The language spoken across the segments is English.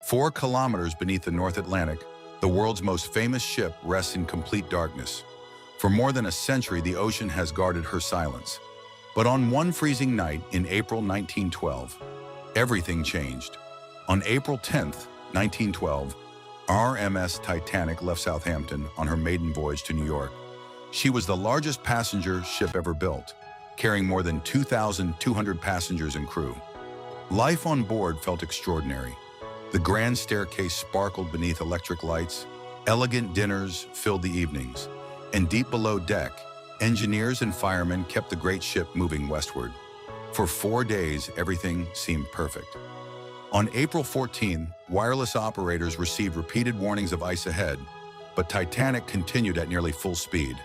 4 kilometers beneath the North Atlantic, the world's most famous ship rests in complete darkness. For more than a century, the ocean has guarded her silence. But on one freezing night in April 1912, everything changed. On April 10th, 1912, RMS Titanic left Southampton on her maiden voyage to New York. She was the largest passenger ship ever built, carrying more than 2,200 passengers and crew. Life on board felt extraordinary. The grand staircase sparkled beneath electric lights, elegant dinners filled the evenings, and deep below deck, engineers and firemen kept the great ship moving westward. For 4 days, everything seemed perfect. On April 14, wireless operators received repeated warnings of ice ahead, but Titanic continued at nearly full speed.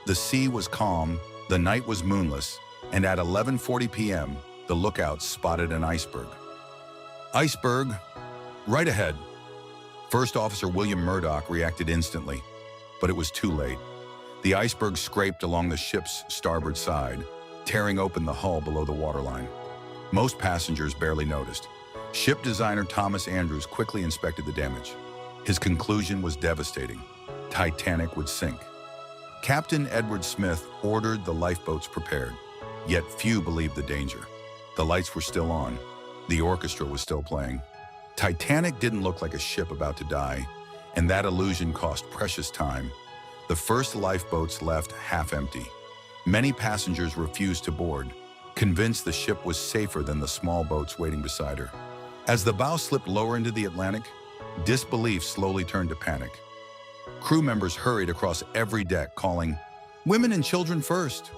The sea was calm, the night was moonless, and at 11:40 p.m., the lookouts spotted an iceberg. Iceberg, right ahead. First Officer William Murdoch reacted instantly, but it was too late. The iceberg scraped along the ship's starboard side, tearing open the hull below the waterline. Most passengers barely noticed. Ship designer Thomas Andrews quickly inspected the damage. His conclusion was devastating. Titanic would sink. Captain Edward Smith ordered the lifeboats prepared, yet few believed the danger. The lights were still on. The orchestra was still playing. Titanic didn't look like a ship about to die, and that illusion cost precious time. The first lifeboats left half empty. Many passengers refused to board, convinced the ship was safer than the small boats waiting beside her. As the bow slipped lower into the Atlantic, disbelief slowly turned to panic. Crew members hurried across every deck, calling, "Women and children first!"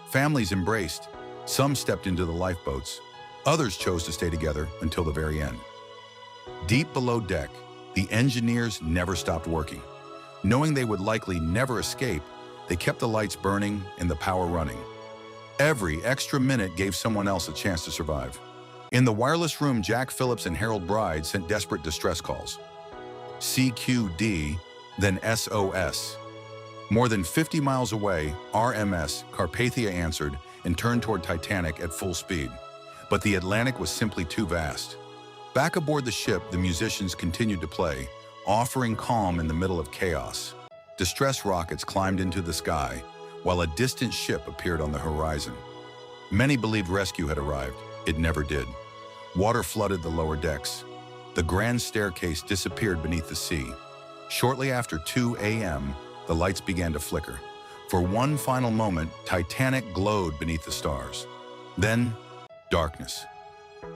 Families embraced. Some stepped into the lifeboats. Others chose to stay together until the very end. Deep below deck, the engineers never stopped working. Knowing they would likely never escape, they kept the lights burning and the power running. Every extra minute gave someone else a chance to survive. In the wireless room, Jack Phillips and Harold Bride sent desperate distress calls. CQD, then SOS. More than 50 miles away, RMS Carpathia answered and turned toward Titanic at full speed. But the Atlantic was simply too vast. Back aboard the ship, the musicians continued to play, offering calm in the middle of chaos. Distress rockets climbed into the sky, while a distant ship appeared on the horizon. Many believed rescue had arrived. It never did. Water flooded the lower decks. The grand staircase disappeared beneath the sea. Shortly after 2 a.m., the lights began to flicker. For one final moment, Titanic glowed beneath the stars. Then, darkness.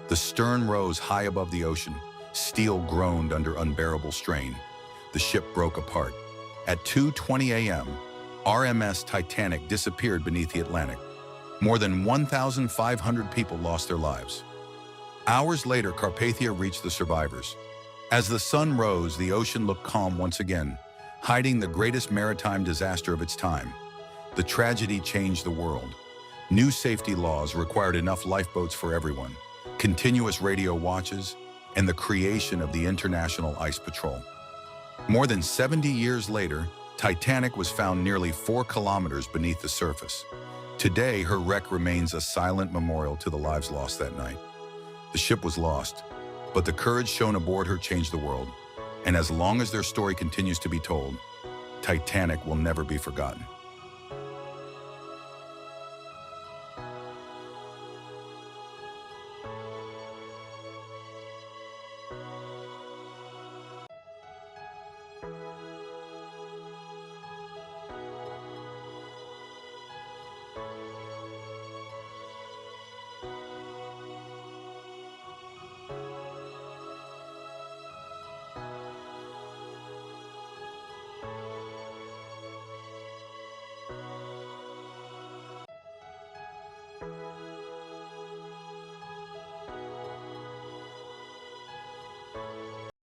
The stern rose high above the ocean. Steel groaned under unbearable strain. The ship broke apart. At 2:20 a.m., RMS Titanic disappeared beneath the Atlantic. More than 1,500 people lost their lives. Hours later, Carpathia reached the survivors. As the sun rose, the ocean looked calm once again, hiding the greatest maritime disaster of its time. The tragedy changed the world. New safety laws required enough lifeboats for everyone, continuous radio watches, and the creation of the International Ice Patrol. More than 70 years later, Titanic was found nearly 4 kilometers beneath the surface. Today, her wreck remains a silent memorial to the lives lost that night. The ship was lost, but the courage shown aboard her changed the world. And as long as their story continues to be told, Titanic will never be forgotten.